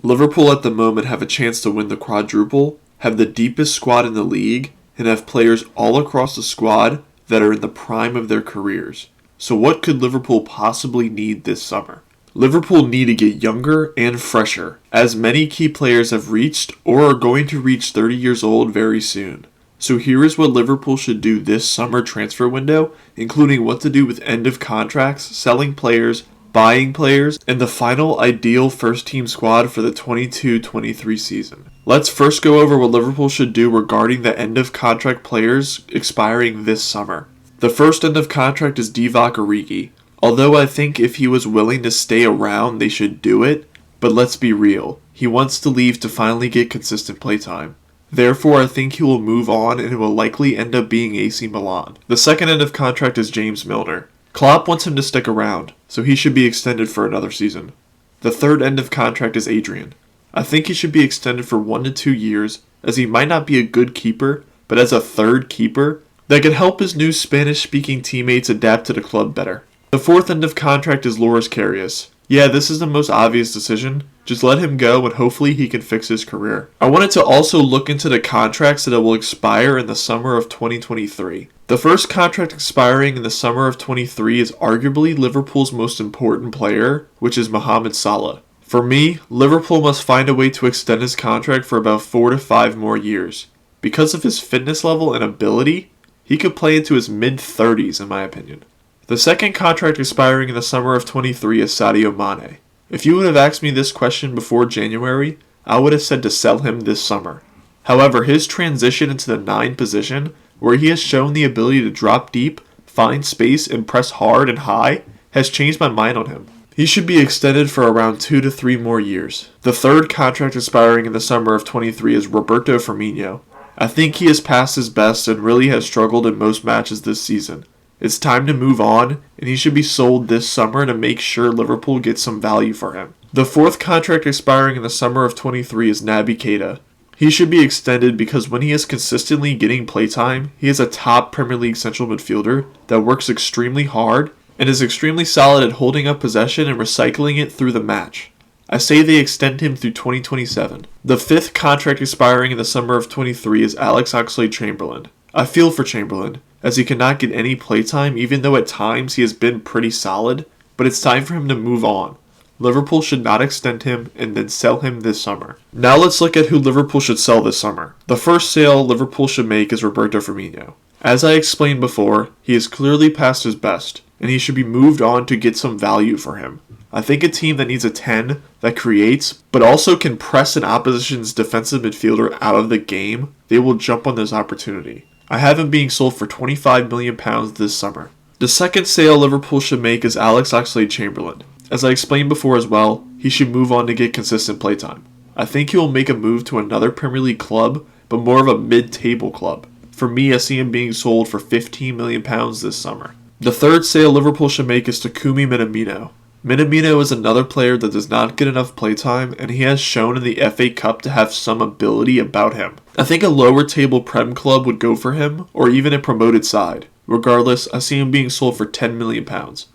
Liverpool at the moment have a chance to win the quadruple, have the deepest squad in the league, and have players all across the squad that are in the prime of their careers. So what could Liverpool possibly need this summer? Liverpool need to get younger and fresher, as many key players have reached or are going to reach 30 years old very soon. So here is what Liverpool should do this summer transfer window, including what to do with end of contracts, selling players, buying players, and the final ideal first team squad for the 22-23 season. Let's first go over what Liverpool should do regarding the end of contract players expiring this summer. The first end of contract is Divock Origi. Although I think if he was willing to stay around, they should do it, but let's be real, he wants to leave to finally get consistent playtime. Therefore, I think he will move on and it will likely end up being AC Milan. The second end of contract is James Milner. Klopp wants him to stick around, so he should be extended for another season. The third end of contract is Adrian. I think he should be extended for 1 to 2 years, as he might not be a good keeper, but as a third keeper, that could help his new Spanish-speaking teammates adapt to the club better. The fourth end of contract is Karius. Yeah, this is the most obvious decision. Just let him go and hopefully he can fix his career. I wanted to also look into the contracts that will expire in the summer of 2023. The first contract expiring in the summer of 23 is arguably Liverpool's most important player, which is Mohamed Salah. For me, Liverpool must find a way to extend his contract for about 4 to 5 more years. Because of his fitness level and ability, he could play into his mid-30s in my opinion. The second contract expiring in the summer of 23 is Sadio Mane. If you would have asked me this question before January, I would have said to sell him this summer. However, his transition into the 9 position, where he has shown the ability to drop deep, find space, and press hard and high, has changed my mind on him. He should be extended for around 2 to 3 more years. The third contract expiring in the summer of 23 is Roberto Firmino. I think he has passed his best and really has struggled in most matches this season. It's time to move on, and he should be sold this summer to make sure Liverpool gets some value for him. The fourth contract expiring in the summer of 23 is Naby Keita. He should be extended because when he is consistently getting playtime, he is a top Premier League central midfielder that works extremely hard and is extremely solid at holding up possession and recycling it through the match. I say they extend him through 2027. The fifth contract expiring in the summer of 23 is Alex Oxlade-Chamberlain. I feel for Chamberlain, as he cannot get any playtime even though at times he has been pretty solid, but it's time for him to move on. Liverpool should not extend him and then sell him this summer. Now let's look at who Liverpool should sell this summer. The first sale Liverpool should make is Roberto Firmino. As I explained before, he is clearly past his best, and he should be moved on to get some value for him. I think a team that needs a 10 that creates, but also can press an opposition's defensive midfielder out of the game, they will jump on this opportunity. I have him being sold for £25 million this summer. The second sale Liverpool should make is Alex Oxlade-Chamberlain. As I explained before as well, he should move on to get consistent playtime. I think he will make a move to another Premier League club, but more of a mid-table club. For me, I see him being sold for £15 million this summer. The third sale Liverpool should make is Takumi Minamino. Minamino is another player that does not get enough playtime, and he has shown in the FA Cup to have some ability about him. I think a lower table Prem club would go for him, or even a promoted side. Regardless, I see him being sold for £10 million.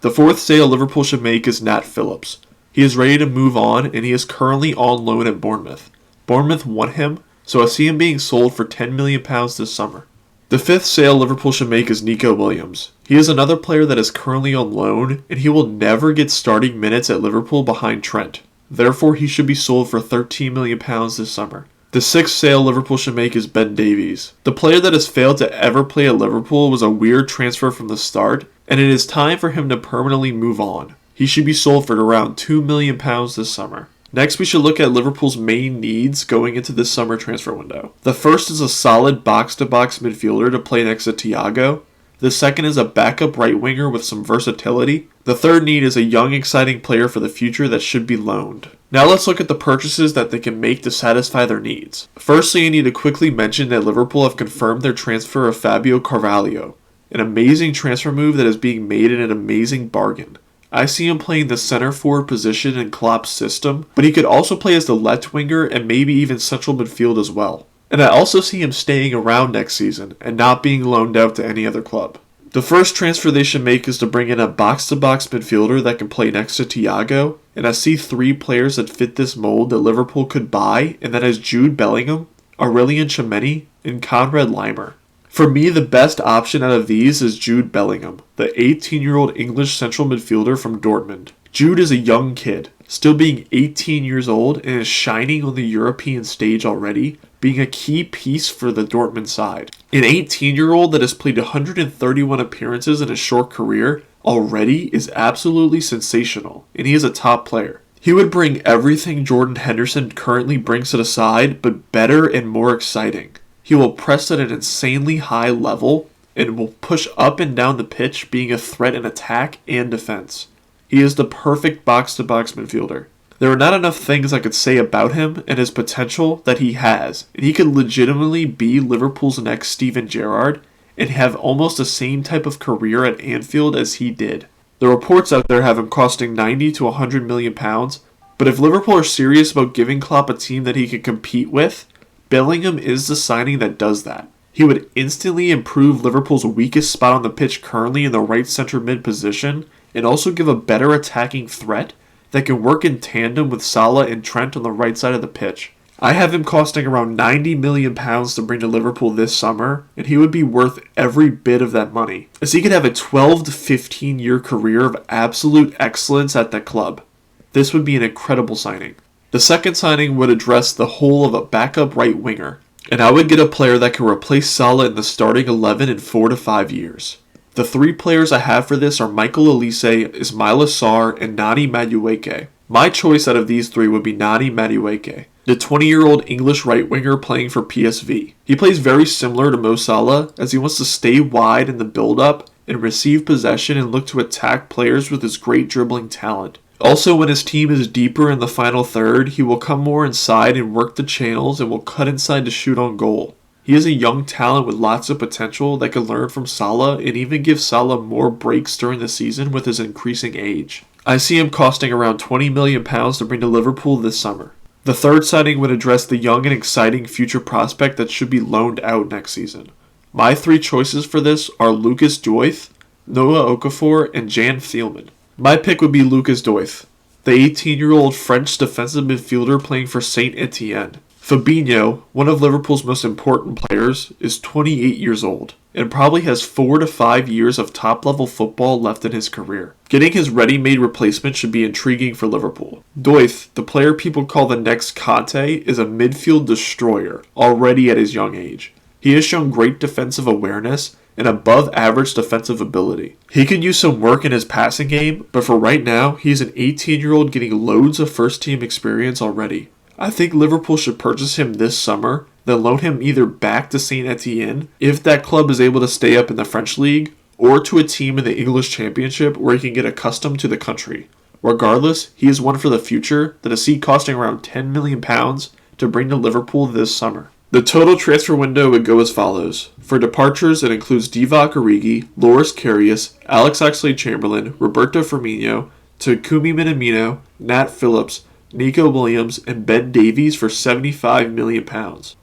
The fourth sale Liverpool should make is Nat Phillips. He is ready to move on, and he is currently on loan at Bournemouth. Bournemouth want him, so I see him being sold for £10 million this summer. The fifth sale Liverpool should make is Neco Williams. He is another player that is currently on loan, and he will never get starting minutes at Liverpool behind Trent. Therefore, he should be sold for £13 million this summer. The sixth sale Liverpool should make is Ben Davies. The player that has failed to ever play at Liverpool was a weird transfer from the start, and it is time for him to permanently move on. He should be sold for around £2 million this summer. Next, we should look at Liverpool's main needs going into this summer transfer window. The first is a solid box-to-box midfielder to play next to Thiago. The second is a backup right winger with some versatility. The third need is a young, exciting player for the future that should be loaned. Now let's look at the purchases that they can make to satisfy their needs. Firstly, I need to quickly mention that Liverpool have confirmed their transfer of Fabio Carvalho, an amazing transfer move that is being made at an amazing bargain. I see him playing the center forward position in Klopp's system, but he could also play as the left winger and maybe even central midfield as well. And I also see him staying around next season and not being loaned out to any other club. The first transfer they should make is to bring in a box-to-box midfielder that can play next to Thiago, and I see 3 players that fit this mold that Liverpool could buy, and that is Jude Bellingham, Aurelien Tchouameni, and Conrad Laimer. For me, the best option out of these is Jude Bellingham, the 18-year-old English central midfielder from Dortmund. Jude is a young kid, still being 18 years old, and is shining on the European stage already, being a key piece for the Dortmund side. An 18-year-old that has played 131 appearances in a short career already is absolutely sensational, and he is a top player. He would bring everything Jordan Henderson currently brings to the side, but better and more exciting. He will press at an insanely high level and will push up and down the pitch, being a threat in attack and defense. He is the perfect box-to-box midfielder. There are not enough things I could say about him and his potential that he has, and he could legitimately be Liverpool's next Steven Gerrard and have almost the same type of career at Anfield as he did. The reports out there have him costing 90 to 100 million pounds, but if Liverpool are serious about giving Klopp a team that he can compete with, Bellingham is the signing that does that. He would instantly improve Liverpool's weakest spot on the pitch currently in the right center mid position, and also give a better attacking threat that can work in tandem with Salah and Trent on the right side of the pitch. I have him costing around 90 million pounds to bring to Liverpool this summer, and he would be worth every bit of that money, as he could have a 12 to 15 year career of absolute excellence at that club. This would be an incredible signing. The second signing would address the whole of a backup right winger, and I would get a player that can replace Salah in the starting 11 in 4 to 5 years. The 3 players I have for this are Michael Olise, Ismaila Sarr, and Noni Madueke. My choice out of these 3 would be Noni Madueke, the 20-year-old English right winger playing for PSV. He plays very similar to Mo Salah, as he wants to stay wide in the build-up and receive possession and look to attack players with his great dribbling talent. Also, when his team is deeper in the final third, he will come more inside and work the channels and will cut inside to shoot on goal. He is a young talent with lots of potential that can learn from Salah and even give Salah more breaks during the season with his increasing age. I see him costing around 20 million pounds to bring to Liverpool this summer. The third signing would address the young and exciting future prospect that should be loaned out next season. My 3 choices for this are Lucas Douath, Noah Okafor, and Jan Thielman. My pick would be Lucas Douath, the 18-year-old French defensive midfielder playing for Saint Etienne. Fabinho, one of Liverpool's most important players, is 28 years old and probably has 4 to 5 years of top-level football left in his career. Getting his ready-made replacement should be intriguing for Liverpool. Douath, the player people call the next Conte, is a midfield destroyer already at his young age. He has shown great defensive awareness and above-average defensive ability. He could use some work in his passing game, but for right now, he's an 18-year-old getting loads of first-team experience already. I think Liverpool should purchase him this summer, then loan him either back to Saint Etienne, if that club is able to stay up in the French league, or to a team in the English Championship where he can get accustomed to the country. Regardless, he is one for the future that I see costing around £10 million to bring to Liverpool this summer. The total transfer window would go as follows. For departures, it includes Divock Origi, Loris Karius, Alex Oxlade-Chamberlain, Roberto Firmino, Takumi Minamino, Nat Phillips, Neco Williams, and Ben Davies for £75 million.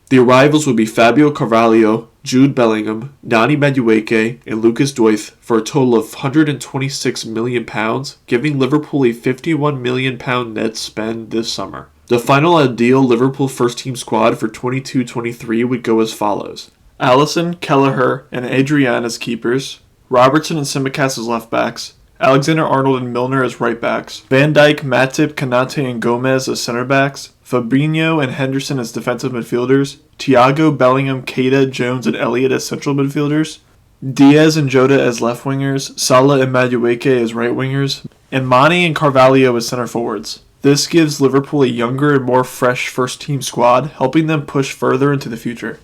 The arrivals would be Fabio Carvalho, Jude Bellingham, Noni Madueke, and Lucas Douath for a total of £126 million, giving Liverpool a £51 million net spend this summer. The final ideal Liverpool first-team squad for 22-23 would go as follows. Alisson, Kelleher, and Adrian as keepers, Robertson and Tsimikas as left-backs, Alexander-Arnold and Milner as right-backs, Van Dijk, Matip, Konate, and Gomez as center-backs, Fabinho and Henderson as defensive midfielders, Thiago, Bellingham, Keita, Jones, and Elliott as central midfielders, Diaz and Jota as left wingers, Salah and Madueke as right wingers, and Mane and Carvalho as center forwards. This gives Liverpool a younger and more fresh first-team squad, helping them push further into the future.